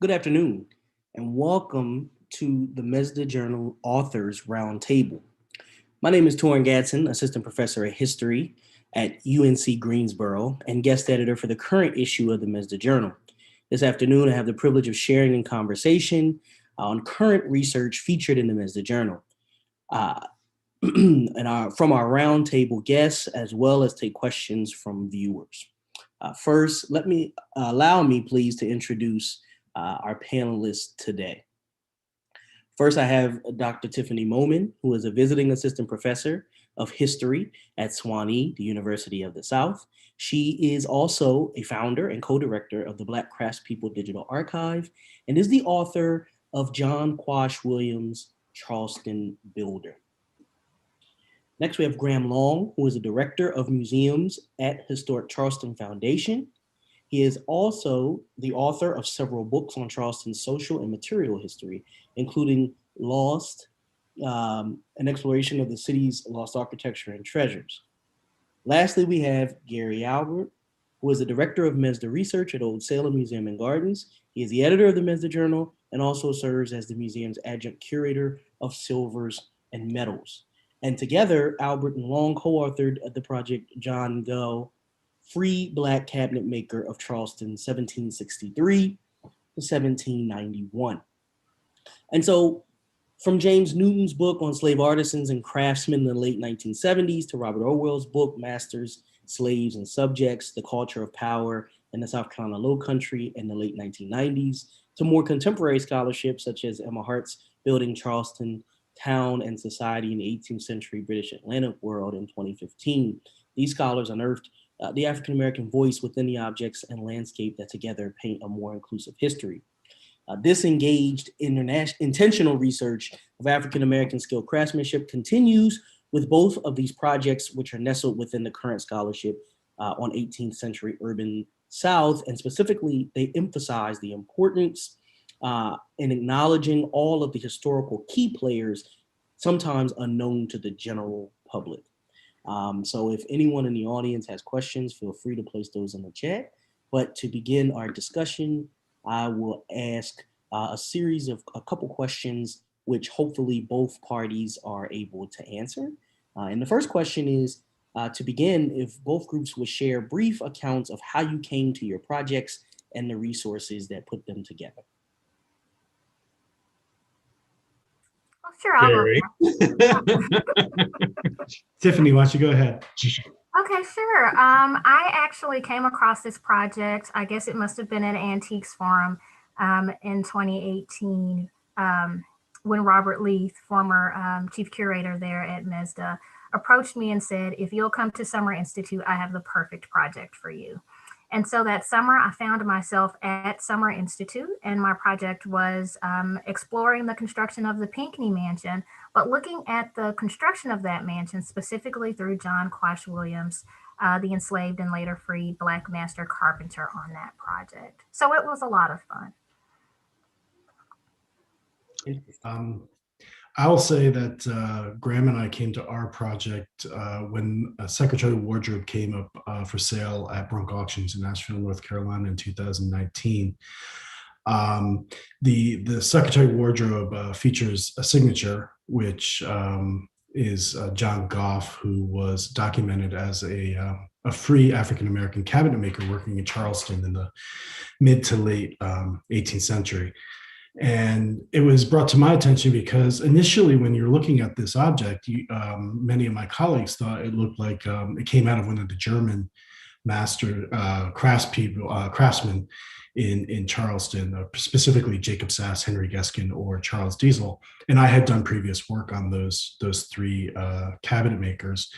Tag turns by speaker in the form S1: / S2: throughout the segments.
S1: Good afternoon, and welcome to the MESDA Journal Authors Roundtable. My name is Torrin Gadsden, Assistant Professor of History at UNC Greensboro and guest editor for the current issue of the MESDA Journal. This afternoon, I have the privilege of sharing in conversation on current research featured in the MESDA Journal. From our roundtable guests, as well as take questions from viewers. First, allow me please to introduce our panelists today. First, I have Dr. Tiffany Moman, who is a visiting assistant professor of history at Sewanee, the University of the South. She is also a founder and co-director of the Black Craftspeople Digital Archive and is the author of John Quash Williams' Charleston Builder. Next, we have Graham Long, who is a director of museums at Historic Charleston Foundation. He is also the author of several books on Charleston's social and material history, including Lost, an exploration of the city's lost architecture and treasures. Lastly, we have Gary Albert, who is the director of MESDA Research at Old Salem Museum and Gardens. He is the editor of the MESDA Journal and also serves as the museum's adjunct curator of silvers and metals. And together, Albert and Long co-authored the project John Go, Free Black Cabinet Maker of Charleston, 1763 to 1791. And so from James Newton's book on slave artisans and craftsmen in the late 1970s to Robert Orwell's book, Masters, Slaves, and Subjects, The Culture of Power in the South Carolina Low Country in the late 1990s, to more contemporary scholarship such as Emma Hart's Building Charleston, Town and Society in the 18th Century British Atlantic World in 2015. These scholars unearthed the African-American voice within the objects and landscape that together paint a more inclusive history. This engaged intentional research of African-American skilled craftsmanship continues with both of these projects, which are nestled within the current scholarship on 18th century urban South, and specifically they emphasize the importance in acknowledging all of the historical key players, sometimes unknown to the general public. So if anyone in the audience has questions, feel free to place those in the chat. But to begin our discussion, I will ask a series of a couple questions, which hopefully both parties are able to answer. And the first question is, to begin, if both groups would share brief accounts of how you came to your projects and the resources that put them together.
S2: Sure, I'll go.
S3: Tiffany, why don't you go ahead?
S2: Okay, sure. I actually came across this project, I guess it must have been at Antiques Forum in 2018 when Robert Leith, former chief curator there at MESDA, approached me and said, if you'll come to Summer Institute, I have the perfect project for you. And so that summer, I found myself at Summer Institute, and my project was exploring the construction of the Pinckney Mansion, but looking at the construction of that mansion specifically through John Quash Williams, the enslaved and later freed Black master carpenter on that project. So it was a lot of fun.
S3: I will say that Graham and I came to our project when Secretary Wardrobe came up for sale at Brunk Auctions in Asheville, North Carolina in 2019. The Secretary Wardrobe features a signature, which is John Goff, who was documented as a free African-American cabinet maker working in Charleston in the mid to late 18th century. And it was brought to my attention because initially when you're looking at this object, many of my colleagues thought it looked like it came out of one of the German master craftsmen in Charleston, specifically Jacob Sass, Henry Geskin, or Charles Diesel. And I had done previous work on those three cabinet makers.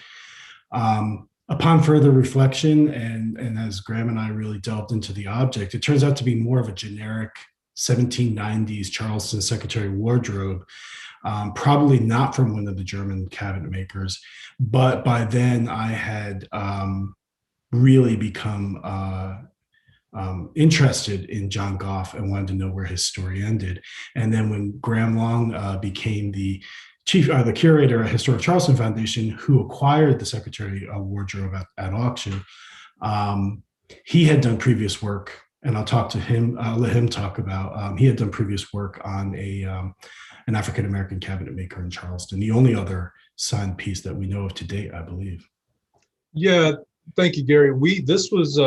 S3: Upon further reflection, and as Graham and I really delved into the object, it turns out to be more of a generic 1790s Charleston Secretary Wardrobe, probably not from one of the German cabinet makers. But by then I had really become interested in John Goff and wanted to know where his story ended. And then when Graham Long became the curator at Historic Charleston Foundation, who acquired the Secretary Wardrobe at auction, he had done previous work and I'll talk to him. I'll let him talk about. He had done previous work on an African American cabinet maker in Charleston, the only other signed piece that we know of to date, I believe.
S4: Yeah, thank you, Gary. This was.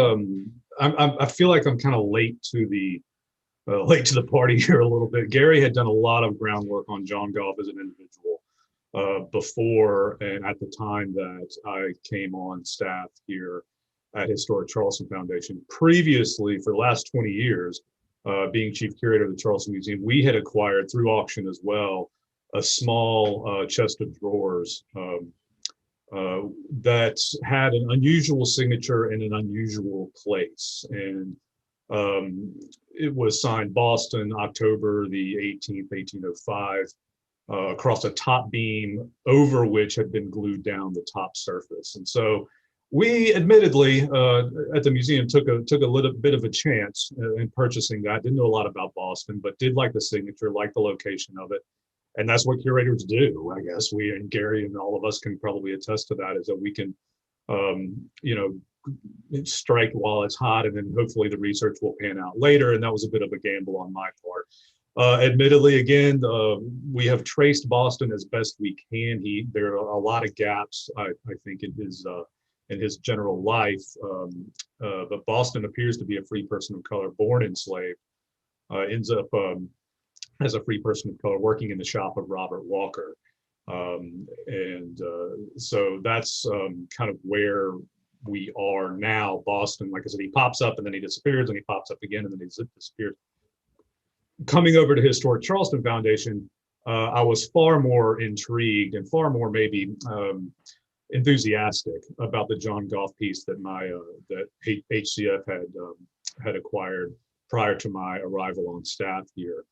S4: I feel like I'm kind of late to the party here a little bit. Gary had done a lot of groundwork on John Goff as an individual before and at the time that I came on staff here at Historic Charleston Foundation. Previously, for the last 20 years, being chief curator of the Charleston Museum, we had acquired through auction as well a small chest of drawers that had an unusual signature in an unusual place. And it was signed Boston, October the 18th, 1805, across a top beam over which had been glued down the top surface. And so we admittedly at the museum took a little bit of a chance in purchasing that. Didn't know a lot about Boston, but did like the signature, like the location of it. And that's what curators do, I guess. We and Gary and all of us can probably attest to that, is that we can, strike while it's hot, and then hopefully the research will pan out later. And that was a bit of a gamble on my part. Admittedly, again, we have traced Boston as best we can. There are a lot of gaps, I think, in his general life. But Boston appears to be a free person of color, born enslaved, ends up as a free person of color working in the shop of Robert Walker. So that's kind of where we are now. Boston, like I said, he pops up and then he disappears, and he pops up again and then he disappears. Coming over to Historic Charleston Foundation, I was far more intrigued and far more maybe enthusiastic about the John Goff piece that that HCF had acquired prior to my arrival on staff here,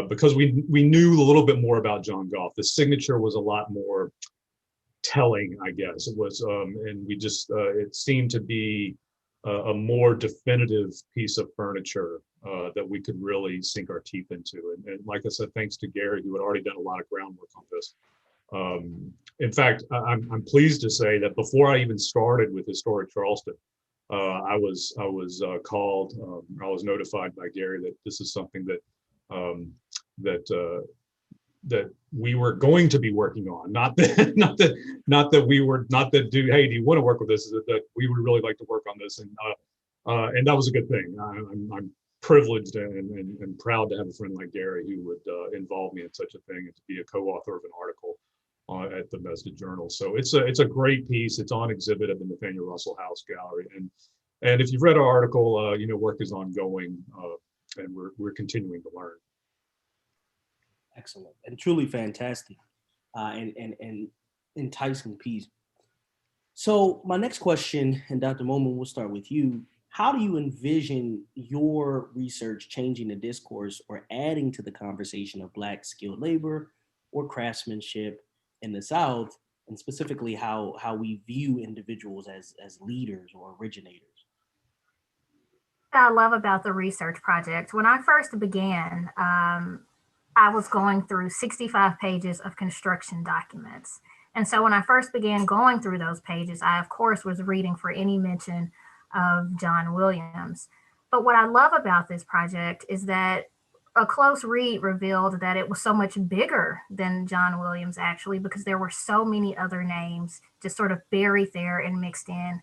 S4: because we knew a little bit more about John Goff. The signature was a lot more telling, I guess. It was, and we just it seemed to be a more definitive piece of furniture that we could really sink our teeth into. And like I said, thanks to Gary, who had already done a lot of groundwork on this. In fact, I'm pleased to say that before I even started with Historic Charleston, I was called. I was notified by Gary that this is something that we were going to be working on. Not that do you want to work with this? That we would really like to work on this, and that was a good thing. I'm privileged and proud to have a friend like Gary who would involve me in such a thing, and to be a co-author of an article at the MESDA Journal. So it's a great piece. It's on exhibit at the Nathaniel Russell House Gallery, and if you've read our article, work is ongoing, and we're continuing to learn.
S1: Excellent and truly fantastic, and enticing piece. So my next question, and Dr. Moman, we'll start with you. How do you envision your research changing the discourse or adding to the conversation of Black skilled labor or craftsmanship in the South, and specifically how we view individuals as leaders or originators?
S2: What I love about the research project, when I first began, I was going through 65 pages of construction documents. And so when I first began going through those pages, I, of course, was reading for any mention of John Williams. But what I love about this project is that a close read revealed that it was so much bigger than John Williams, actually, because there were so many other names just sort of buried there and mixed in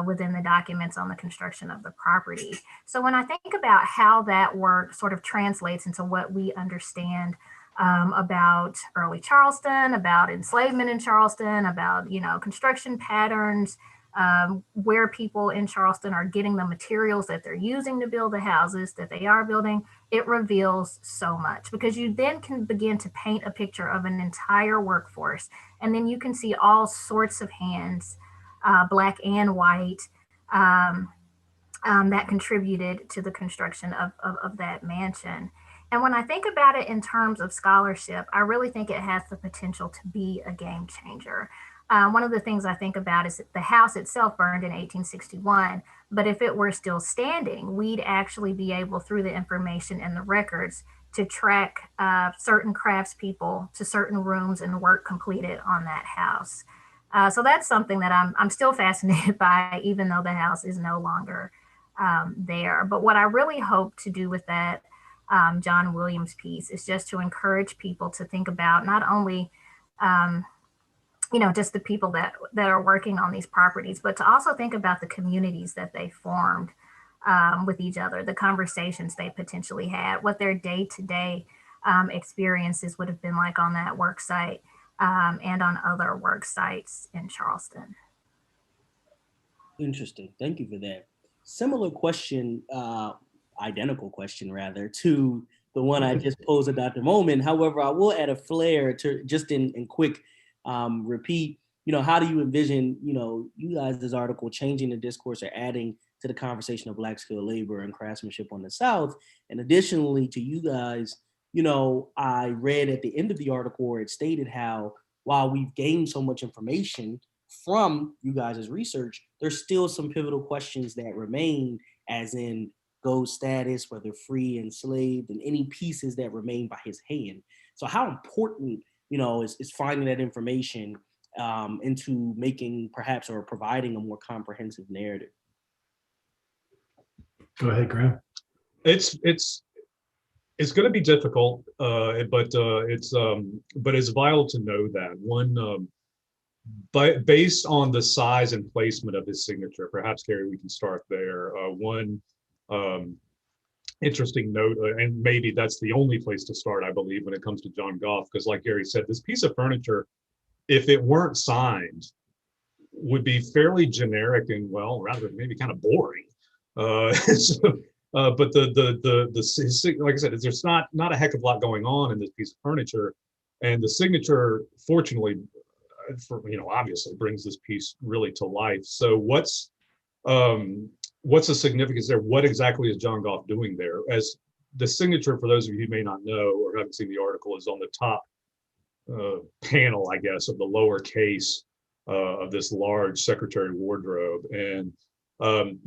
S2: within the documents on the construction of the property. So when I think about how that work sort of translates into what we understand about early Charleston, about enslavement in Charleston, about, construction patterns, where people in Charleston are getting the materials that they're using to build the houses that they are building, it reveals so much, because you then can begin to paint a picture of an entire workforce. And then you can see all sorts of hands, Black and white, that contributed to the construction of that mansion. And when I think about it in terms of scholarship, I really think it has the potential to be a game changer. One of the things I think about is that the house itself burned in 1861, but if it were still standing, we'd actually be able, through the information and the records, to track certain craftspeople to certain rooms and work completed on that house. So that's something that I'm still fascinated by, even though the house is no longer there. But what I really hope to do with that John Williams piece is just to encourage people to think about not only just the people that are working on these properties, but to also think about the communities that they formed with each other, the conversations they potentially had, what their day-to-day experiences would have been like on that work site and on other work sites in Charleston.
S1: Interesting. Thank you for that. Similar question, identical question rather, to the one I just posed to Dr. Moman. However, I will add a flair to just in quick repeat, how do you envision, you guys, this article changing the discourse or adding to the conversation of Black skilled labor and craftsmanship on the South? And additionally to you guys, I read at the end of the article where it stated how while we've gained so much information from you guys' research, there's still some pivotal questions that remain, as in Go's status, whether free, enslaved, and any pieces that remain by his hand. So how important, is finding that information into making perhaps or providing a more comprehensive narrative?
S3: Go ahead, Graham.
S4: It's going to be difficult, but it's vital to know that one. But based on the size and placement of his signature, perhaps Gary, we can start there. One interesting note, and maybe that's the only place to start, I believe, when it comes to John Goff, because like Gary said, this piece of furniture, if it weren't signed, would be fairly generic and, well, rather maybe kind of boring. But like I said, there's not a heck of a lot going on in this piece of furniture, and the signature, fortunately, obviously brings this piece really to life. So what's the significance there? What exactly is John Goff doing there? As the signature, for those of you who may not know or haven't seen the article, is on the top panel, I guess, of the lower case of this large secretary wardrobe. And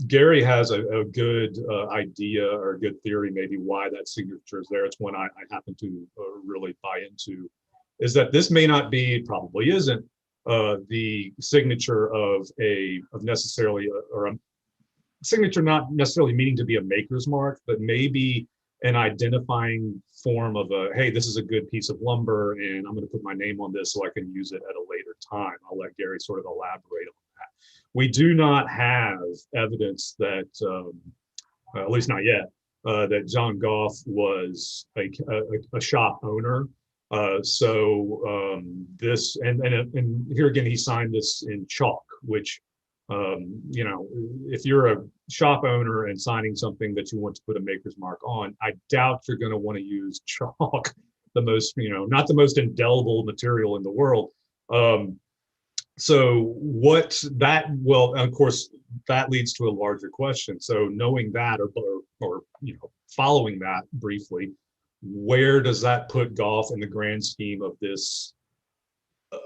S4: Gary has a good idea or a good theory, maybe, why that signature is there. It's one I happen to really buy into, is that this may not be, probably isn't, the signature of necessarily, or a signature not necessarily meaning to be a maker's mark, but maybe an identifying form of hey, this is a good piece of lumber, and I'm going to put my name on this so I can use it at a later time. I'll let Gary sort of elaborate on that. We do not have evidence that, at least not yet, that John Goff was a shop owner. This, and here again, he signed this in chalk, which, if you're a shop owner and signing something that you want to put a maker's mark on, I doubt you're going to want to use chalk, the most, not the most indelible material in the world. So what that, well, of course, that leads to a larger question. So knowing that, or following that briefly, where does that put Goff in the grand scheme of this,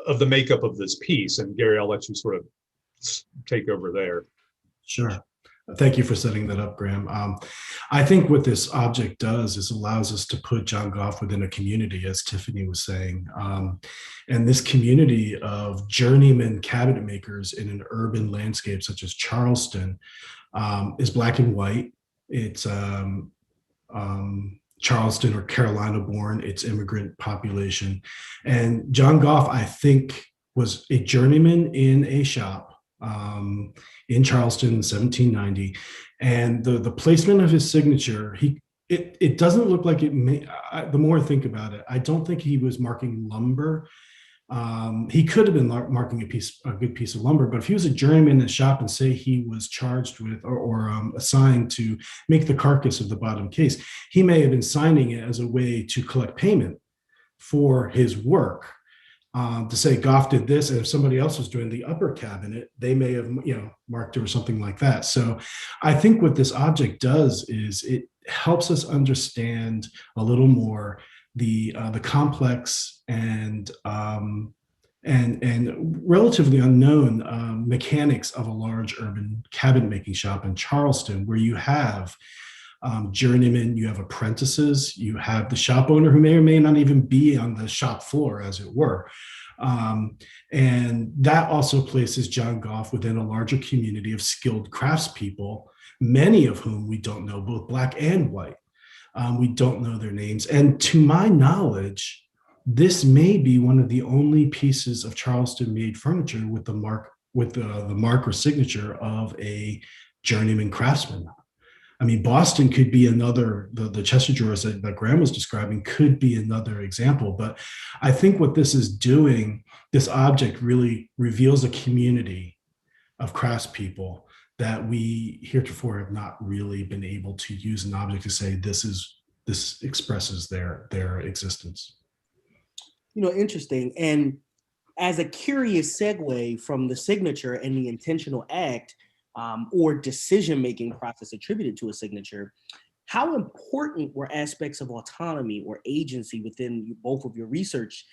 S4: of the makeup of this piece? And Gary, I'll let you sort of take over there.
S3: Sure. Thank you for setting that up, Graham. I think what this object does is allows us to put John Goff within a community, as Tiffany was saying. And this community of journeyman cabinet makers in an urban landscape such as Charleston is Black and white. It's Charleston or Carolina born, it's immigrant population. And John Goff, I think, was a journeyman in a shop in Charleston in 1790. And the placement of his signature, it doesn't look like it may, the more I think about it, I don't think he was marking lumber. He could have been marking a good piece of lumber, but if he was a journeyman in the shop and say he was charged with or assigned to make the carcass of the bottom case, he may have been signing it as a way to collect payment for his work. To say Goff did this, and if somebody else was doing the upper cabinet, they may have marked it or something like that. So I think what this object does is it helps us understand a little more the complex and relatively unknown mechanics of a large urban cabinet making shop in Charleston, where you have journeymen, you have apprentices, you have the shop owner who may or may not even be on the shop floor, as it were. And that also places John Goff within a larger community of skilled craftspeople, many of whom we don't know, both Black and white. We don't know their names. And to my knowledge, this may be one of the only pieces of Charleston-made furniture with the mark or signature of a journeyman craftsman. I mean, Boston could be another, the Chester drawers that Graham was describing could be another example. But I think what this is doing, this object really reveals a community of craftspeople that we heretofore have not really been able to use an object to say this expresses their existence.
S1: Interesting. And as a curious segue from the signature and the intentional act or decision-making process attributed to a signature, how important were aspects of autonomy or agency within both of your research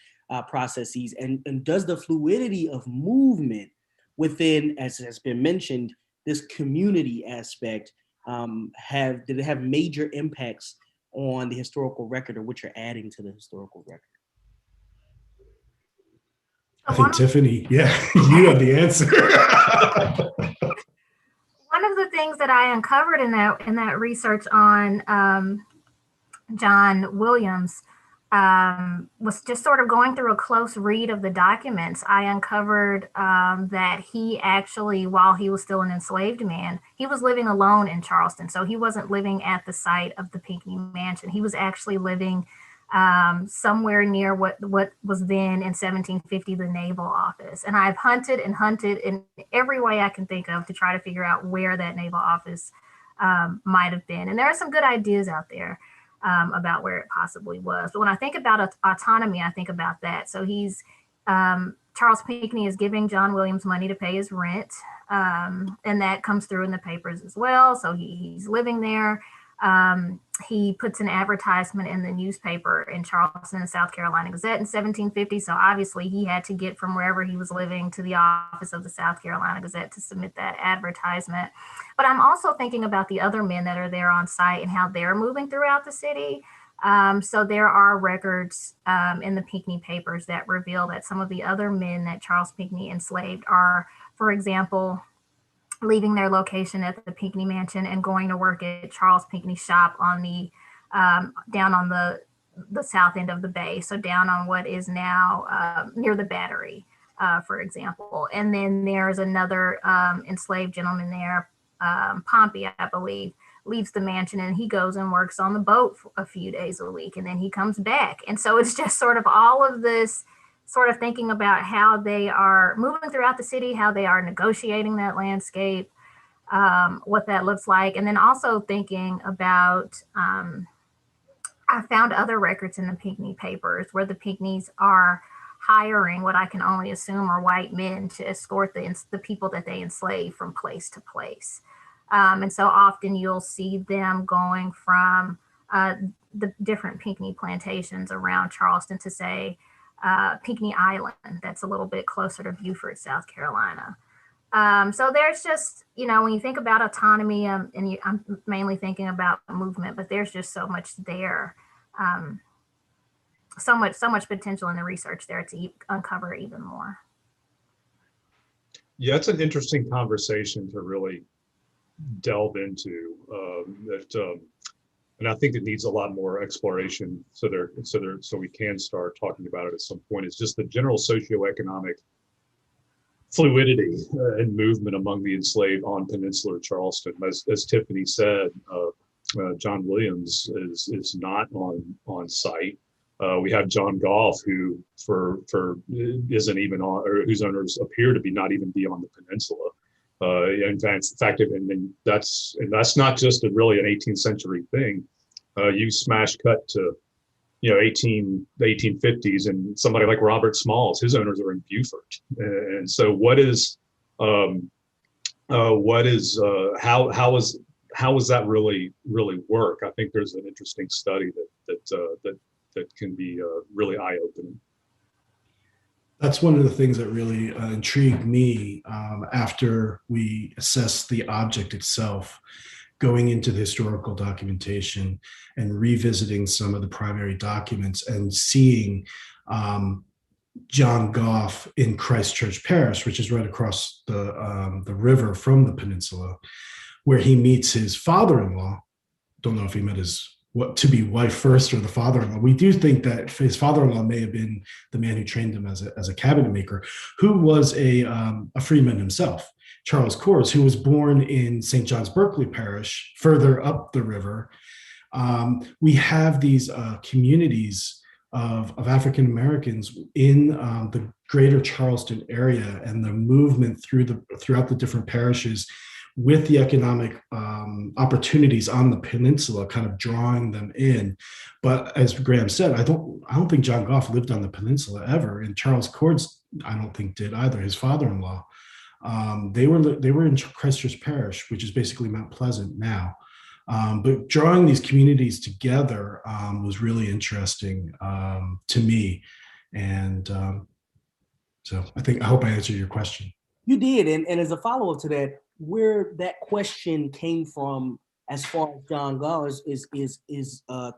S1: processes? And does the fluidity of movement within, as has been mentioned, this community aspect, did it have major impacts on the historical record or what you're adding to the historical record?
S3: I think Tiffany, you have the answer.
S2: One of the things that I uncovered in that research on John Williams was just sort of going through a close read of the documents. I uncovered that he actually, while he was still an enslaved man, he was living alone in Charleston. So he wasn't living at the site of the Pinckney Mansion. He was actually living somewhere near what was then in 1750 the Naval Office. And I've hunted in every way I can think of to try to figure out where that Naval Office might have been. And there are some good ideas out there about where it possibly was. But when I think about autonomy, I think about that. So Charles Pinckney is giving John Williams money to pay his rent. And that comes through in the papers as well. So he's living there. He puts an advertisement in the newspaper in Charleston, South Carolina Gazette in 1750. So obviously he had to get from wherever he was living to the office of the South Carolina Gazette to submit that advertisement. But I'm also thinking about the other men that are there on site and how they're moving throughout the city. So there are records in the Pinckney papers that reveal that some of the other men that Charles Pinckney enslaved are, for example, leaving their location at the Pinckney Mansion and going to work at Charles Pinckney's shop on the down on the south end of the bay, so down on what is now near the Battery, for example. And then there's another enslaved gentleman there, Pompey, I believe, leaves the mansion and he goes and works on the boat for a few days a week, and then he comes back. And so it's just sort of all of this sort of thinking about how they are moving throughout the city, how they are negotiating that landscape, what that looks like. And then also thinking about, I found other records in the Pinckney papers where the Pinckneys are hiring what I can only assume are white men to escort the people that they enslave from place to place. And so often you'll see them going from the different Pinckney plantations around Charleston to, say, Pinckney Island, that's a little bit closer to Beaufort, South Carolina. So there's just, when you think about autonomy, I'm mainly thinking about movement, but there's just so much there, so much potential in the research there to uncover even more.
S4: Yeah, it's an interesting conversation to really delve into. And I think it needs a lot more exploration so we can start talking about it at some point. It's just the general socioeconomic fluidity and movement among the enslaved on Peninsular Charleston. As Tiffany said, John Williams is not on site. We have John Goff, who isn't even on, or whose owners appear to be not even be on the peninsula. In fact, and that's not just really an 18th century thing. You smash cut to, the 1850s, and somebody like Robert Smalls, his owners are in Beaufort. And so how is that really work? I think there's an interesting study that can be really eye-opening.
S3: That's one of the things that really intrigued me after we assessed the object itself, going into the historical documentation and revisiting some of the primary documents and seeing John Goff in Christchurch Parish, which is right across the river from the peninsula, where he meets his father-in-law. Don't know if he met his to-be wife first or the father-in-law. We do think that his father-in-law may have been the man who trained him as a cabinet maker, who was a freeman himself, Charles Kors, who was born in St. John's Berkeley Parish, further up the river. We have these communities of African Americans in the greater Charleston area, and the movement throughout the different parishes with the economic opportunities on the peninsula kind of drawing them in. But as Graham said, I don't think John Goff lived on the peninsula ever, and Charles Cords I don't think did either, his father-in-law. They were in Christchurch Parish, which is basically Mount Pleasant now. But drawing these communities together was really interesting to me. And so I hope I answered your question.
S1: You did. And as a follow-up to that, where that question came from as far as John Goff is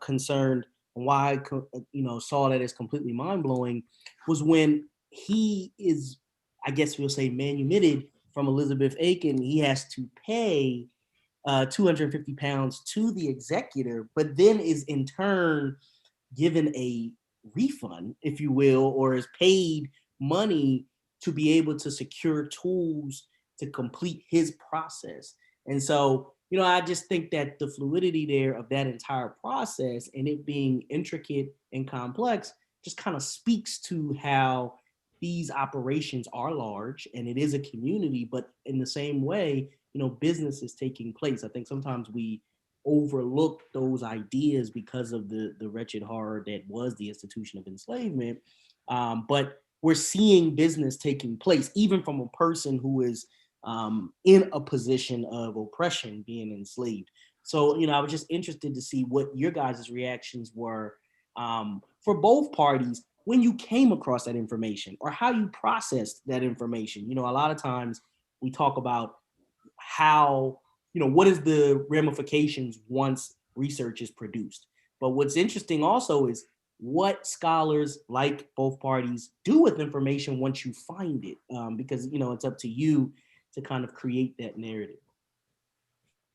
S1: concerned, and why I saw that as completely mind-blowing, was when he is, I guess we'll say, manumitted from Elizabeth Aiken. He has to pay 250 pounds to the executor, but then is in turn given a refund, if you will, or is paid money to be able to secure tools to complete his process. And so, I just think that the fluidity there of that entire process and it being intricate and complex just kind of speaks to how these operations are large and it is a community, but in the same way, business is taking place. I think sometimes we overlook those ideas because of the wretched horror that was the institution of enslavement. But we're seeing business taking place, even from a person who is in a position of oppression, being enslaved. So, I was just interested to see what your guys' reactions were for both parties when you came across that information, or how you processed that information. A lot of times we talk about how, what is the ramifications once research is produced. But what's interesting also is what scholars, like both parties, do with information once you find it, because, it's up to you to kind of create that narrative.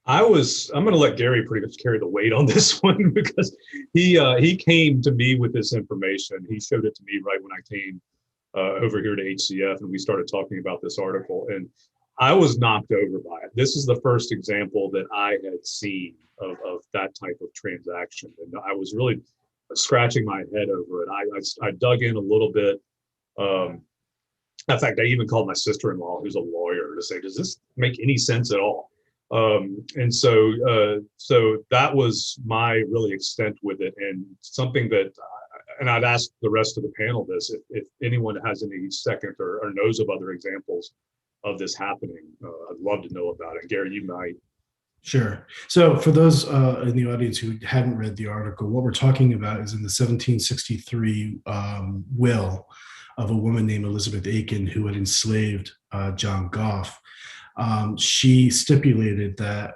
S4: I'm going to let Gary pretty much carry the weight on this one, because he came to me with this information. He showed it to me right when I came over here to HCF, and we started talking about this article, and I was knocked over by it. This is the first example that I had seen of that type of transaction, and I was really scratching my head over it. I dug in a little bit. In fact, I even called my sister-in-law, who's a lawyer, to say, does this make any sense at all? And so that was my really extent with it, and something that, and I'd ask the rest of the panel this, if anyone has any second or knows of other examples of this happening, I'd love to know about it. Gary, you might.
S3: Sure. So for those in the audience who hadn't read the article, what we're talking about is in the 1763 will of a woman named Elizabeth Aiken, who had enslaved John Goff. She stipulated that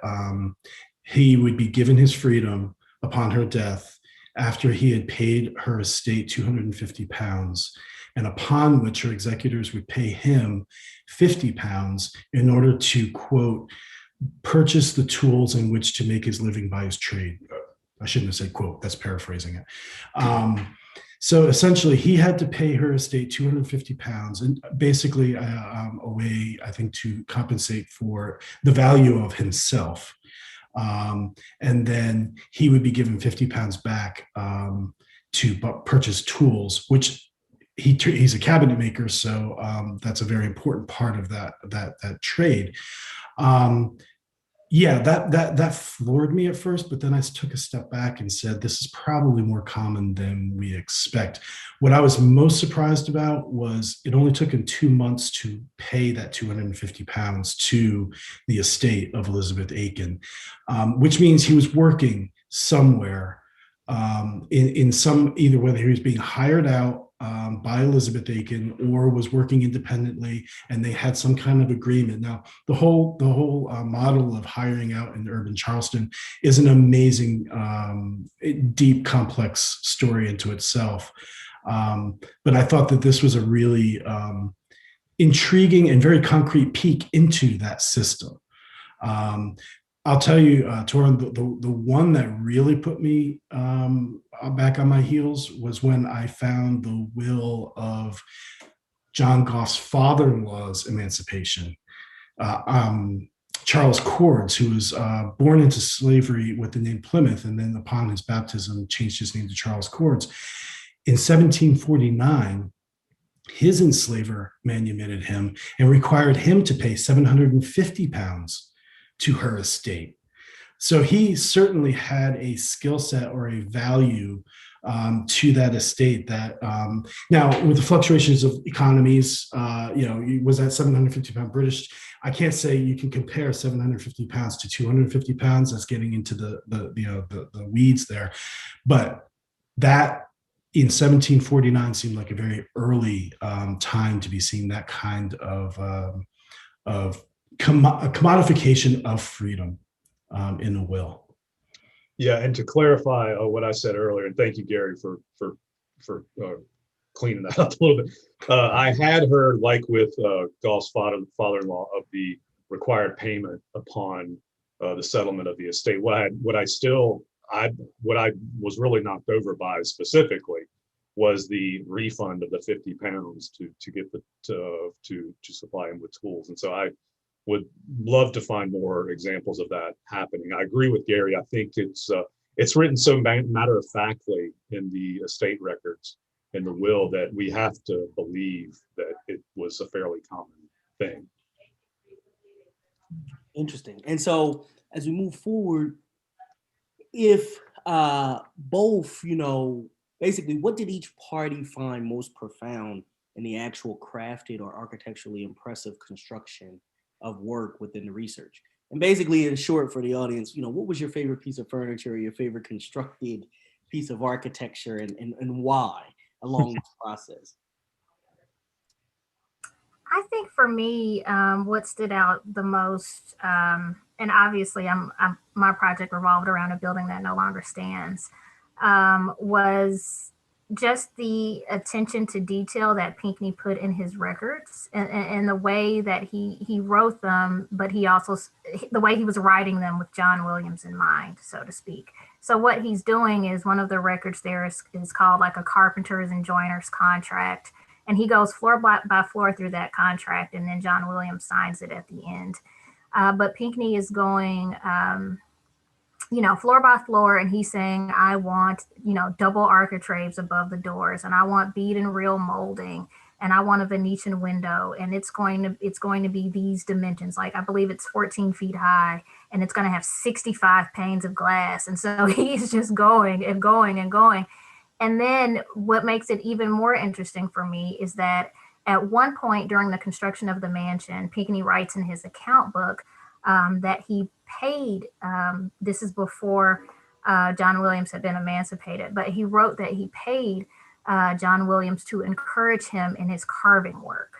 S3: he would be given his freedom upon her death after he had paid her estate 250 pounds, and upon which her executors would pay him 50 pounds in order to, quote, purchase the tools in which to make his living by his trade. I shouldn't have said quote, that's paraphrasing it. So essentially, he had to pay her estate 250 pounds, and basically a way, I think, to compensate for the value of himself. And then he would be given 50 pounds back to purchase tools, which he's a cabinet maker, so that's a very important part of that trade. That floored me at first, but then I took a step back and said, this is probably more common than we expect. What I was most surprised about was it only took him 2 months to pay that 250 pounds to the estate of Elizabeth Aiken, which means he was working somewhere in some, either whether he was being hired out by Elizabeth Aiken or was working independently, and they had some kind of agreement. Now, the whole model of hiring out in urban Charleston is an amazing, deep, complex story into itself. But I thought that this was a really intriguing and very concrete peek into that system. I'll tell you, Torin, the one that really put me back on my heels was when I found the will of John Goff's father-in-law's emancipation. Charles Cords, who was born into slavery with the name Plymouth, and then upon his baptism changed his name to Charles Cords. In 1749, his enslaver manumitted him and required him to pay 750 pounds to her estate. So he certainly had a skill set or a value to that estate that now with the fluctuations of economies, was that 750 pound British? I can't say you can compare 750 pounds to 250 pounds. That's getting into the weeds there. But that in 1749 seemed like a very early time to be seeing that kind of commodification of freedom in a will.
S4: Yeah, and to clarify what I said earlier, and thank you, Gary, for cleaning that up a little bit. I had heard, like with Goff's father-in-law, of the required payment upon the settlement of the estate. What I was really knocked over by specifically was the refund of the 50 pounds to get to supply him with tools. And so I would love to find more examples of that happening. I agree with Gary. I think it's written so matter-of-factly in the estate records, in the will, that we have to believe that it was a fairly common thing.
S1: Interesting. And so as we move forward, if both, basically, what did each party find most profound in the actual crafted or architecturally impressive construction of work within the research? And basically, in short, for the audience, what was your favorite piece of furniture, or your favorite constructed piece of architecture, and why along this process?
S2: I think for me, what stood out the most, and obviously my project revolved around a building that no longer stands, was just the attention to detail that Pinckney put in his records, and the way that he wrote them, but he also, the way he was writing them with John Williams in mind, so to speak. So what he's doing is, one of the records there is called like a carpenter's and joiner's contract. And he goes floor by floor through that contract, and then John Williams signs it at the end. But Pinckney is going, floor by floor, and he's saying, I want, double architraves above the doors, and I want bead and reel molding, and I want a Venetian window, and it's going to be these dimensions. Like, I believe it's 14 feet high, and it's going to have 65 panes of glass. And so he's just going and going and going. And then what makes it even more interesting for me is that at one point during the construction of the mansion, Pinckney writes in his account book that he paid, this is before John Williams had been emancipated, but he wrote that he paid John Williams to encourage him in his carving work.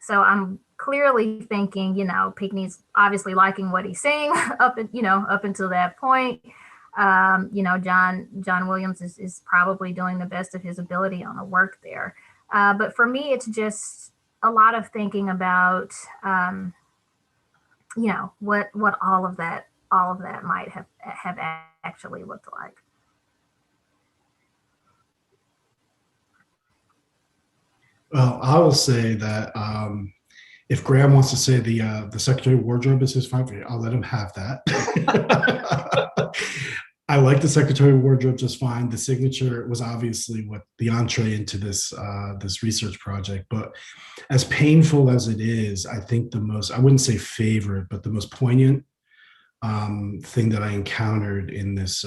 S2: So I'm clearly thinking, Pinckney's obviously liking what he's saying up until that point. John Williams is probably doing the best of his ability on the work there. But for me, it's just a lot of thinking about, what all of that might have actually looked like.
S3: Well, I will say that if Graham wants to say the Secretary of Wardrobe is his favorite, I'll let him have that. I like the Secretary of Wardrobe just fine. The signature was obviously what the entree into this research project. But as painful as it is, I think the most, I wouldn't say favorite, but the most poignant thing that I encountered in this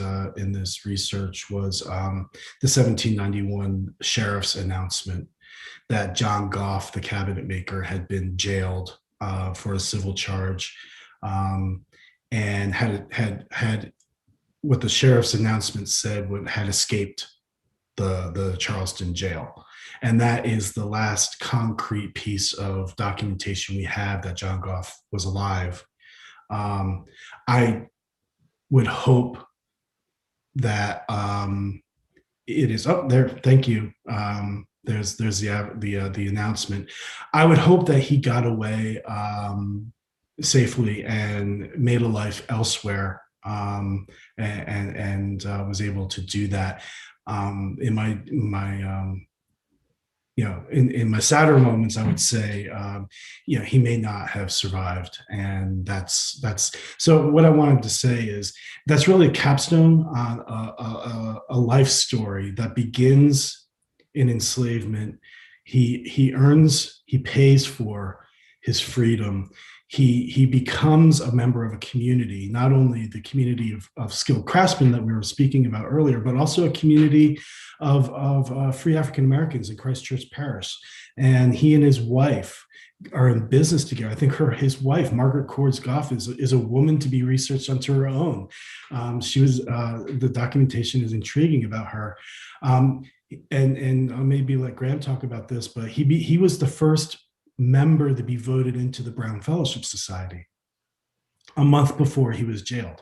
S3: research was the 1791 sheriff's announcement that John Goff, the cabinet maker, had been jailed for a civil charge, and had what the sheriff's announcement said had escaped the Charleston jail. And that is the last concrete piece of documentation we have that John Goff was alive. I would hope that It is up there. Thank you. There's the announcement. I would hope that he got away safely and made a life elsewhere, and was able to do that. In my in my sadder moments, I would say, he may not have survived, and that's so. What I wanted to say is that's really a capstone on a life story that begins in enslavement. He pays for his freedom. He becomes a member of a community, not only the community of skilled craftsmen that we were speaking about earlier, but also a community of free African Americans in Christchurch Parish. And he and his wife are in business together. I think his wife, Margaret Cords Goff, is a woman to be researched unto her own. She was the documentation is intriguing about her. And I'll maybe let Graham talk about this, but he was the first member to be voted into the Brown Fellowship Society a month before he was jailed.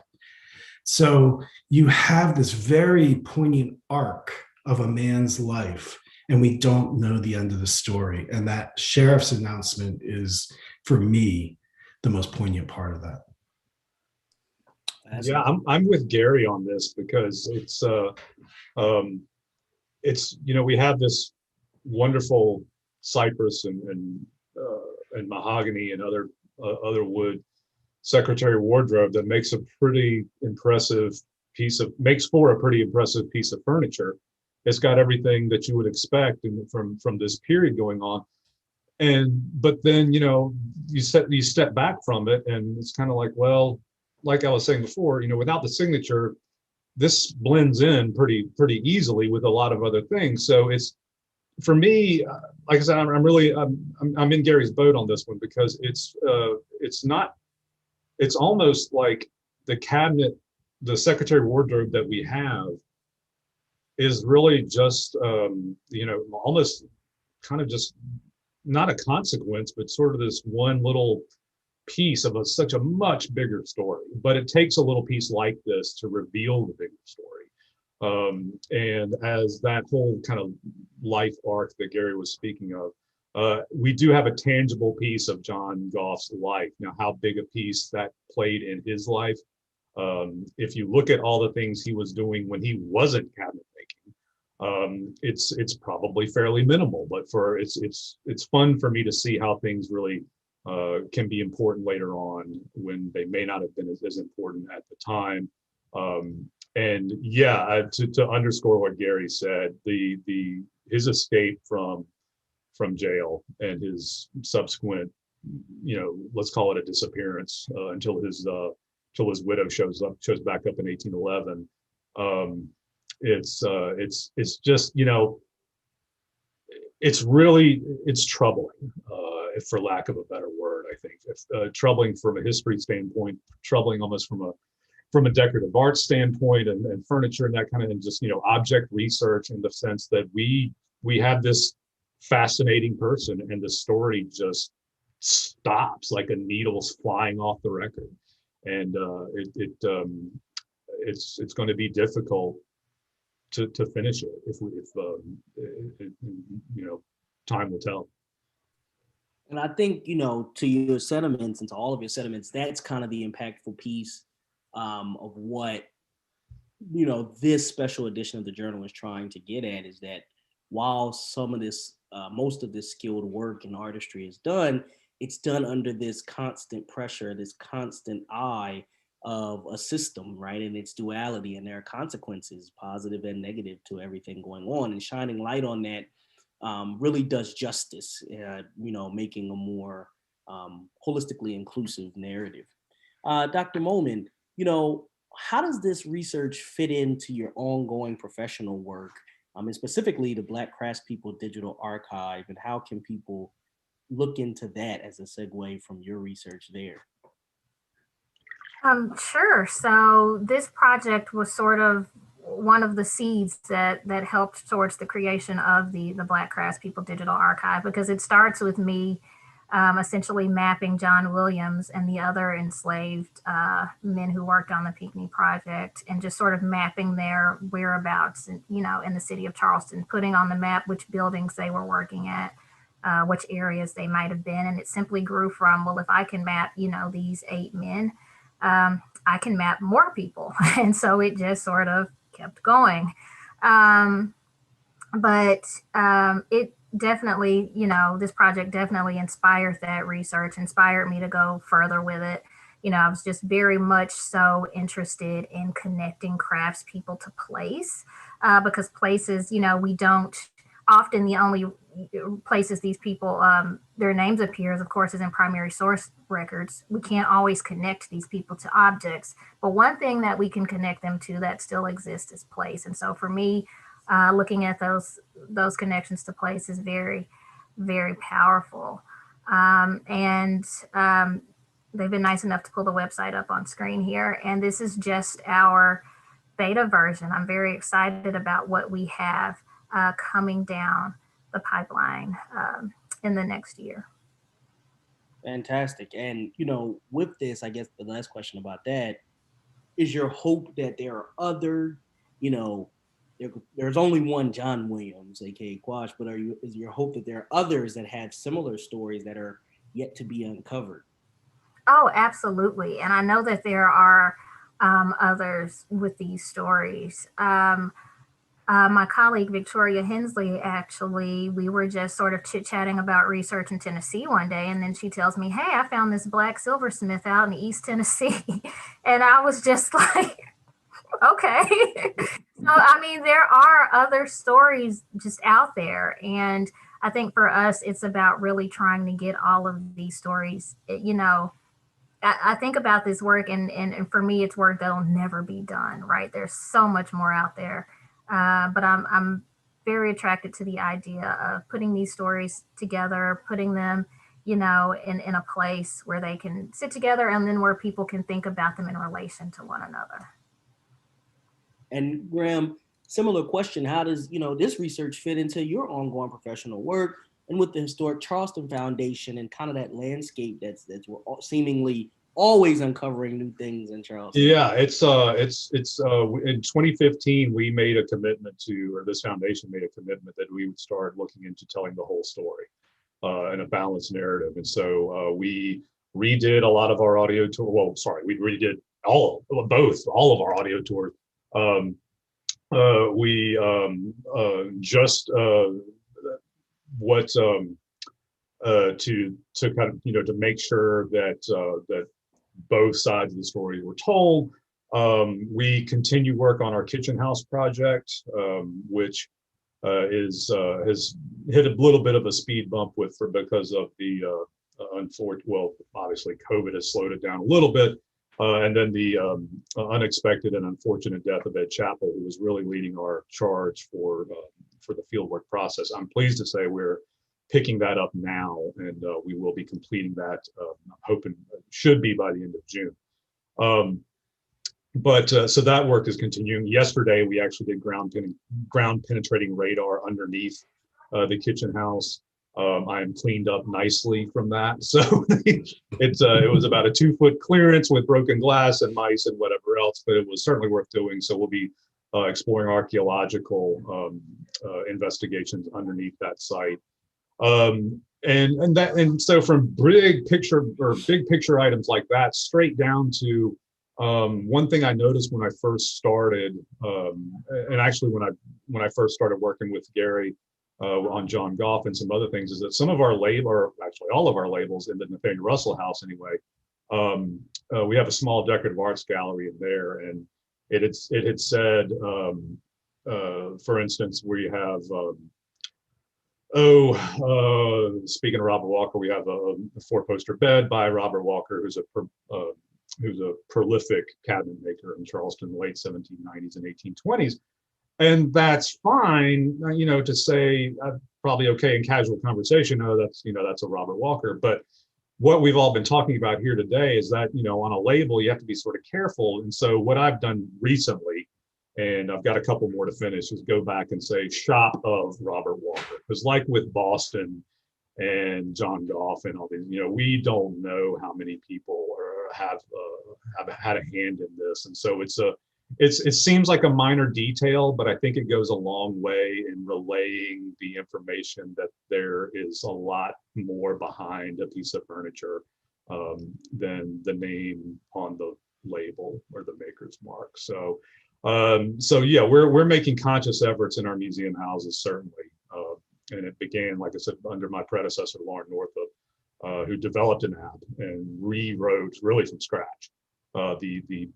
S3: So you have this very poignant arc of a man's life, and we don't know the end of the story. And that sheriff's announcement is, for me, the most poignant part of that.
S4: Yeah, I'm with Gary on this, because it's we have this wonderful cypress and mahogany and other wood secretary wardrobe that makes a pretty impressive for a pretty impressive piece of furniture. It's got everything that you would expect from this period going on, but then you step back from it, and it's kind of like, well, like I was saying before, without the signature, this blends in pretty easily with a lot of other things. So it's, for me, like I said, I'm in Gary's boat on this one, because it's almost like the cabinet, the secretary wardrobe that we have is really just almost kind of just not a consequence, but sort of this one little piece of such a much bigger story. But it takes a little piece like this to reveal the bigger story. And as that whole kind of life arc that Gary was speaking of, we do have a tangible piece of John Goff's life. Now, how big a piece that played in his life, if you look at all the things he was doing when he wasn't cabinet making, it's probably fairly minimal. But it's fun for me to see how things really can be important later on, when they may not have been as important at the time. And yeah, to underscore what Gary said, his escape from jail and his subsequent, let's call it a disappearance, until his widow shows back up in 1811. It's just, it's troubling, for lack of a better word. I think it's troubling from a history standpoint, troubling almost from a decorative arts standpoint, and furniture and that kind of, and just object research, in the sense that we have this fascinating person, and the story just stops like a needle's flying off the record, and it's going to be difficult to finish it if time will tell.
S1: And I think, to your sentiments and to all of your sentiments, that's kind of the impactful piece of what, this special edition of the journal is trying to get at, is that while some of this, most of this skilled work and artistry is done, it's done under this constant pressure, this constant eye of a system, right? And its duality, and there are consequences, positive and negative, to everything going on. And shining light on that really does justice, making a more holistically inclusive narrative. Dr. Moman, how does this research fit into your ongoing professional work, and specifically the Black Craftspeople Digital Archive, and how can people look into that as a segue from your research there?
S2: Sure. So this project was sort of one of the seeds that helped towards the creation of the Black Craftspeople Digital Archive, because it starts with me essentially mapping John Williams and the other enslaved men who worked on the Pinckney Project, and just sort of mapping their whereabouts, in the city of Charleston, putting on the map which buildings they were working at, which areas they might have been. And it simply grew from, well, if I can map, these 8 men, I can map more people. And so it just sort of kept going. But it definitely, this project definitely inspired that research, inspired me to go further with it. I was just very much so interested in connecting craftspeople to place, because places, we don't often, the only places these people, their names appears, of course, is in primary source records. We can't always connect these people to objects, but one thing that we can connect them to that still exists is place. And so for me, looking at those connections to place is very, very powerful. They've been nice enough to pull the website up on screen here. And this is just our beta version. I'm very excited about what we have coming down the pipeline in the next year.
S1: Fantastic. And, with this, I guess the last question about that is your hope that there are other, there's only one John Williams, aka Quash, but is your hope that there are others that have similar stories that are yet to be uncovered?
S2: Oh, absolutely. And I know that there are others with these stories. My colleague, Victoria Hensley, actually, we were just sort of chit-chatting about research in Tennessee one day, and then she tells me, hey, I found this black silversmith out in East Tennessee. And I was just like, okay. So, there are other stories just out there. And I think for us, it's about really trying to get all of these stories, I think about this work, and for me, it's work that'll never be done, right? There's so much more out there. But I'm very attracted to the idea of putting these stories together, putting them, in a place where they can sit together, and then where people can think about them in relation to one another.
S1: And Graham, similar question, how does, this research fit into your ongoing professional work and with the Historic Charleston Foundation and kind of that landscape that's seemingly always uncovering new things in Charleston?
S4: Yeah, it's in 2015 we made a commitment to, or this foundation made a commitment that we would start looking into telling the whole story in a balanced narrative. And so we redid a lot of our audio tour. Well, sorry, we redid all of our audio tours. We just to kind of, to make sure that that both sides of the story were told. We continue work on our kitchen house project, which has hit a little bit of a speed bump because of the obviously COVID has slowed it down a little bit. And then the unexpected and unfortunate death of Ed Chappell, who was really leading our charge for the fieldwork process. I'm pleased to say we're picking that up now, and we will be completing that. I'm hoping should be by the end of June. So that work is continuing. Yesterday, we actually did ground penetrating radar underneath the kitchen house. I am cleaned up nicely from that. So it was about a 2-foot clearance with broken glass and mice and whatever else, but it was certainly worth doing. So we'll be exploring archaeological investigations underneath that site. And so from big picture items like that straight down to one thing I noticed when I first started, and actually when I first started working with Gary on John Goff and some other things, is that some of our or actually all of our labels in the Nathaniel Russell House anyway, we have a small decorative arts gallery in there, and it had said, for instance, we have speaking of Robert Walker, we have a 4-poster bed by Robert Walker, who's a prolific cabinet maker in Charleston in the late 1790s and 1820s. And that's fine, to say probably okay in casual conversation, that's a Robert Walker. But what we've all been talking about here today is that, on a label, you have to be sort of careful. And so what I've done recently, and I've got a couple more to finish, is go back and say shop of Robert Walker. Because like with Boston, and John Goff and all these, we don't know how many people have had a hand in this. And so it seems like a minor detail, but I think it goes a long way in relaying the information that there is a lot more behind a piece of furniture than the name on the label or the maker's mark. So yeah, we're making conscious efforts in our museum houses, certainly. And it began, like I said, under my predecessor, Lauren Northup, who developed an app and rewrote really from scratch the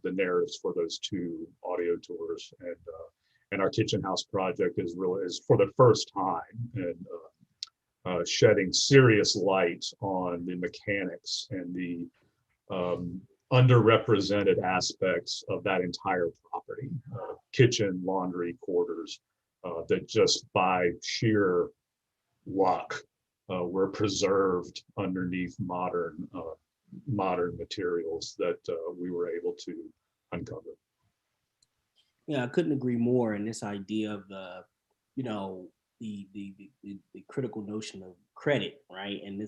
S4: narratives for those two audio tours. And our kitchen house project is for the first time and shedding serious light on the mechanics and the underrepresented aspects of that entire property, kitchen, laundry, quarters, that just by sheer luck were preserved underneath modern materials that we were able to uncover.
S1: Yeah, I couldn't agree more. And this idea of the critical notion of credit, right? And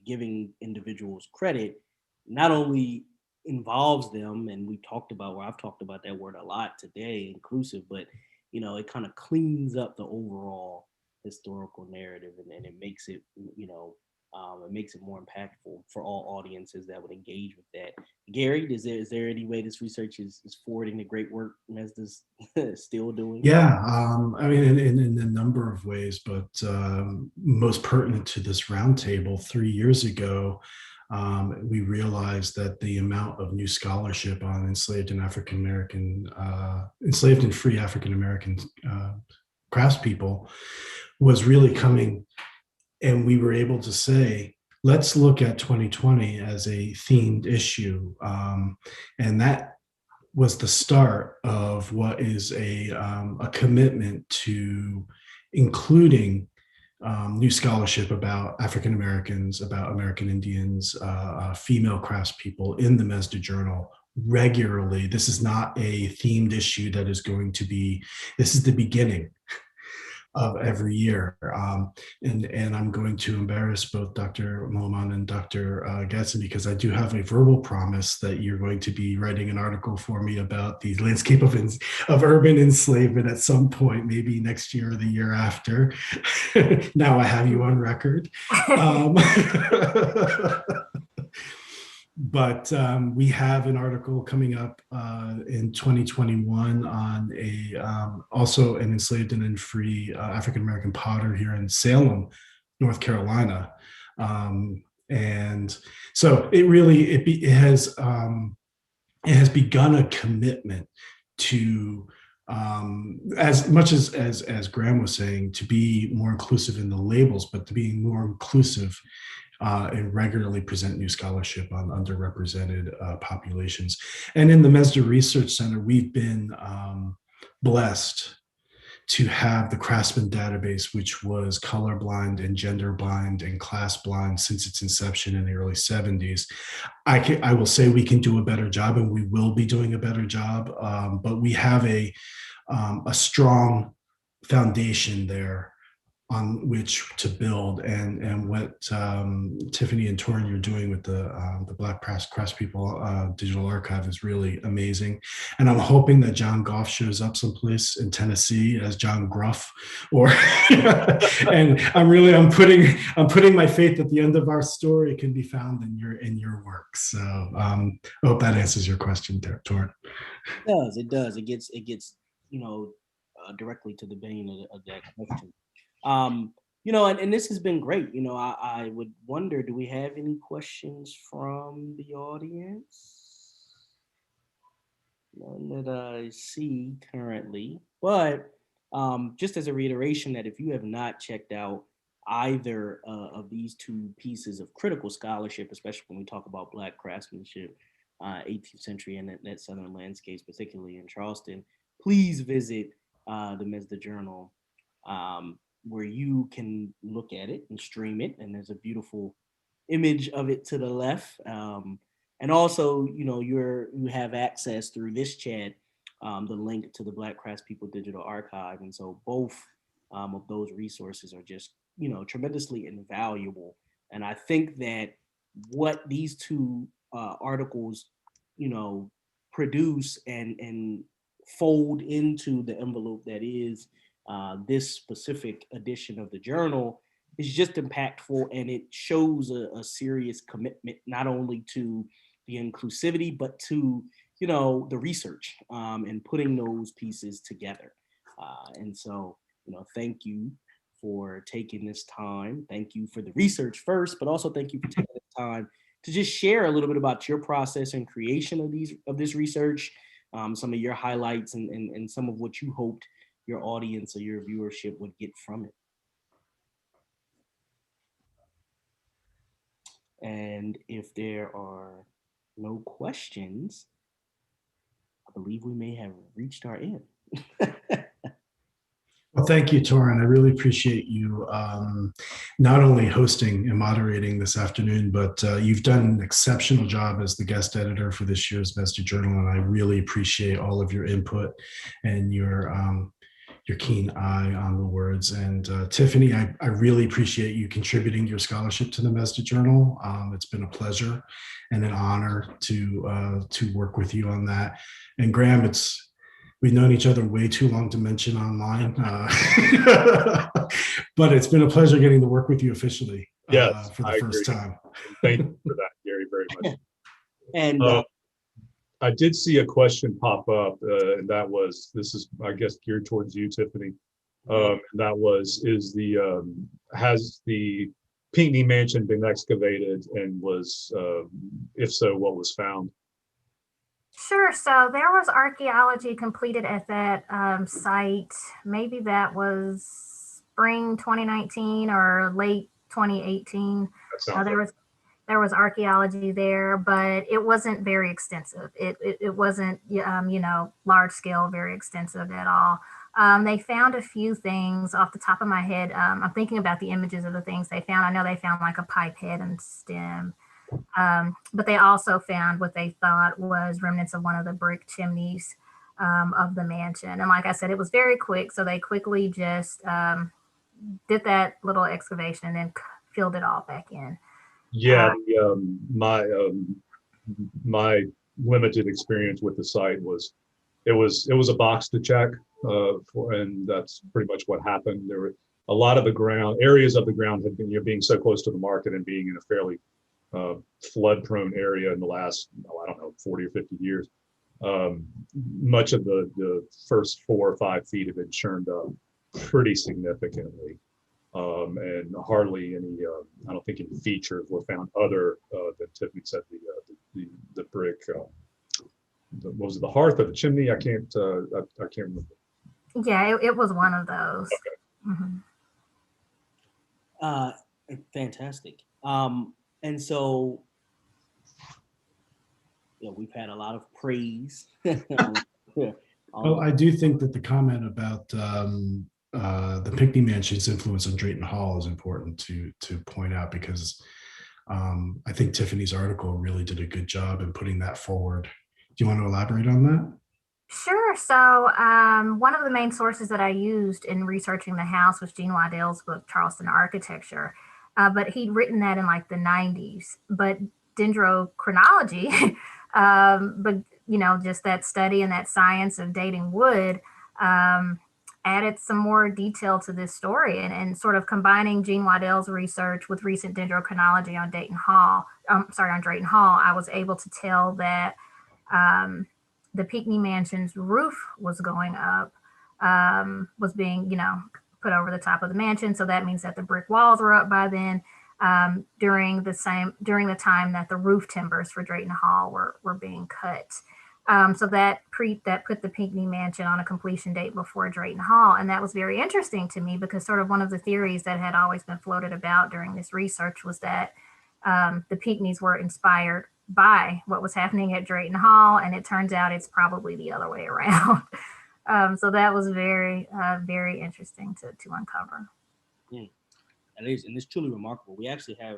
S1: giving individuals credit not only involves them, and I've talked about that word a lot today, inclusive, but it kind of cleans up the overall historical narrative, and it makes it, it makes it more impactful for all audiences that would engage with that. Gary, is there any way this research is forwarding the great work MESDA's still doing?
S3: Yeah, I mean, in a number of ways, but most pertinent to this roundtable, 3 years ago, we realized that the amount of new scholarship on enslaved and free African American craftspeople was really coming, and we were able to say, let's look at 2020 as a themed issue, and that was the start of what is a commitment to including new scholarship about African Americans, about American Indians, female craftspeople in the MESDA Journal regularly. This is not a themed issue that is going to be, this is the beginning of every year. And I'm going to embarrass both Dr. Mohamed and Dr. Gadsden, because I do have a verbal promise that you're going to be writing an article for me about the landscape of urban enslavement at some point, maybe next year or the year after. Now I have you on record. But we have an article coming up in 2021 on also an enslaved and free African American potter here in Salem, North Carolina, and so it has begun a commitment to, as much as Graham was saying, to be more inclusive in the labels, but to be more inclusive and regularly present new scholarship on underrepresented populations. And in the MESDA Research Center, we've been blessed to have the Craftsman database, which was colorblind and gender blind and class blind since its inception in the early 70s. I will say we can do a better job, and we will be doing a better job, but we have a strong foundation there on which to build, and what Tiffany and Torin you're doing with the Black Craftspeople Digital Archive is really amazing. And I'm hoping that John Goff shows up someplace in Tennessee as John Gruff, or and I'm putting my faith that the end of our story can be found in your work. So I hope that answers your question, Torin.
S1: It does. It gets directly to the vein of that question. And this has been great. I would wonder, do we have any questions from the audience? None that I see currently, but just as a reiteration that if you have not checked out either of these two pieces of critical scholarship, especially when we talk about Black craftsmanship, 18th century and that Southern landscapes, particularly in Charleston, please visit the MESDA Journal, where you can look at it and stream it. And there's a beautiful image of it to the left. And also, you have access through this chat, the link to the Black Craftspeople Digital Archive. And so both of those resources are just, tremendously invaluable. And I think that what these two articles, produce and fold into the envelope that is this specific edition of the journal is just impactful, and it shows a serious commitment not only to the inclusivity but to the research and putting those pieces together. And so thank you for taking this time. Thank you for the research first, but also thank you for taking the time to just share a little bit about your process and creation of this research, some of your highlights and some of what you hoped your audience or your viewership would get from it. And if there are no questions, I believe we may have reached our end.
S3: Well, thank you, Torin. I really appreciate you not only hosting and moderating this afternoon, but you've done an exceptional job as the guest editor for this year's MESDA Journal, and I really appreciate all of your input and your keen eye on the words. And Tiffany, I really appreciate you contributing your scholarship to the MESDA Journal. It's been a pleasure and an honor to work with you on that. And Graham, we've known each other way too long to mention online, but it's been a pleasure getting to work with you officially for the first time.
S4: Thank you for that, Gary, very much.
S1: And
S4: I did see a question pop up, and this is, I guess, geared towards you, Tiffany. And that was, has the Pinckney Mansion been excavated, and if so, what was found?
S2: Sure. So there was archaeology completed at that site. Maybe that was spring 2019 or late 2018. There was archaeology there, but it wasn't very extensive. It wasn't large scale, very extensive at all. They found a few things off the top of my head. I'm thinking about the images of the things they found. I know they found like a pipe head and stem. But they also found what they thought was remnants of one of the brick chimneys of the mansion. And like I said, it was very quick. So they quickly just did that little excavation and then filled it all back in.
S4: Yeah, my limited experience with the site was, it was a box to check, and that's pretty much what happened. There were a lot of areas of the ground had been, being so close to the market and being in a fairly flood-prone area in the last, 40 or 50 years. Much of the first 4 or 5 feet have been churned up pretty significantly. And hardly any, I don't think any features were found other than Tiffany said, the brick, what was it, the hearth or the chimney? I can't remember.
S2: Yeah, it was one of those.
S4: Okay.
S2: Mm-hmm.
S1: Fantastic. And so, we've had a lot of praise.
S3: Well, I do think that the comment about the Pinckney Mansion's influence on Drayton Hall is important to point out, because I think Tiffany's article really did a good job in putting that forward. Do you want to elaborate on that?
S2: Sure. So one of the main sources that I used in researching the house was Gene Waddell's book, Charleston Architecture. But he'd written that in like the 90s. But dendrochronology, but just that study and that science of dating wood added some more detail to this story, and sort of combining Gene Waddell's research with recent dendrochronology on Drayton Hall, I was able to tell that the Pinckney Mansion's roof was going up, was being, put over the top of the mansion. So that means that the brick walls were up by then, during the time that the roof timbers for Drayton Hall were being cut. So that put the Pinckney Mansion on a completion date before Drayton Hall. And that was very interesting to me, because sort of one of the theories that had always been floated about during this research was that the Pinckneys were inspired by what was happening at Drayton Hall. And it turns out it's probably the other way around. So that was very, very interesting to uncover.
S1: It is, and it's truly remarkable. We actually have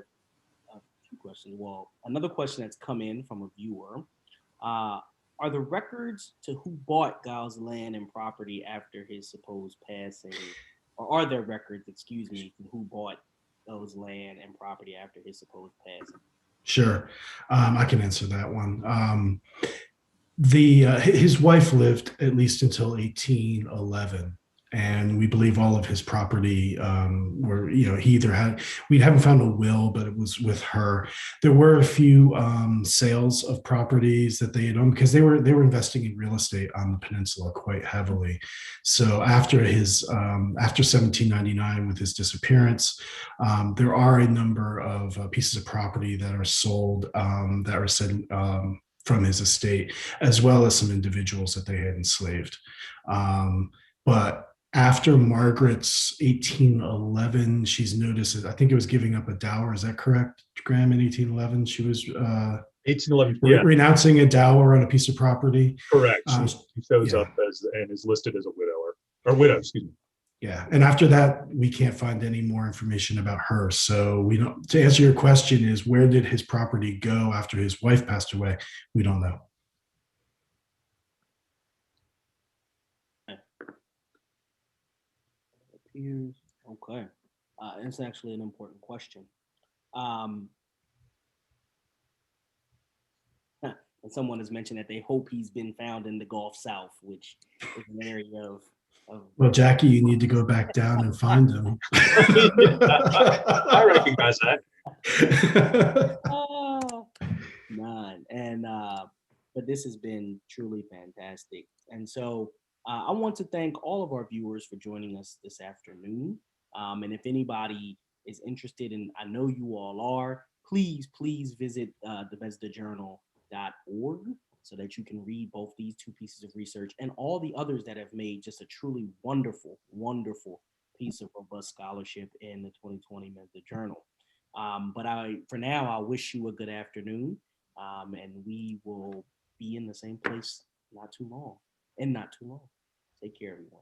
S1: 2 questions. Well, another question that's come in from a viewer. Are the records to who bought Giles' land and property after his supposed passing, or are there records, excuse me, who bought those land and property after his supposed passing?
S3: Sure, I can answer that one. His wife lived at least until 1811, and we believe all of his property were, he either had, we haven't found a will, but it was with her. There were a few sales of properties that they had owned because they were investing in real estate on the peninsula quite heavily. So after 1799, with his disappearance, there are a number of pieces of property that are sold, that are said from his estate, as well as some individuals that they had enslaved. But after Margaret's 1811, she's noticed, I think it was giving up a dower. Is that correct, Graham? In 1811, she was
S4: 1811, yeah,
S3: renouncing a dower on a piece of property.
S4: correct. She shows up as and is listed as a widower or widow, excuse me.
S3: Yeah, and after that, we can't find any more information about her. So we don't. To answer your question, is where did his property go after his wife passed away? We don't know.
S1: Okay, it's actually an important question. And someone has mentioned that they hope he's been found in the Gulf South, which is an area of
S3: Well, Jackie, you need to go back down and find him.
S4: I recognize that.
S1: None. And but this has been truly fantastic. And so I want to thank all of our viewers for joining us this afternoon. And if anybody is interested, and I know you all are, please visit the MESDAjournal.org so that you can read both these two pieces of research and all the others that have made just a truly wonderful, wonderful piece of robust scholarship in the 2020 MESDA Journal. But for now, I wish you a good afternoon, and we will be in the same place not too long. Take care, everyone.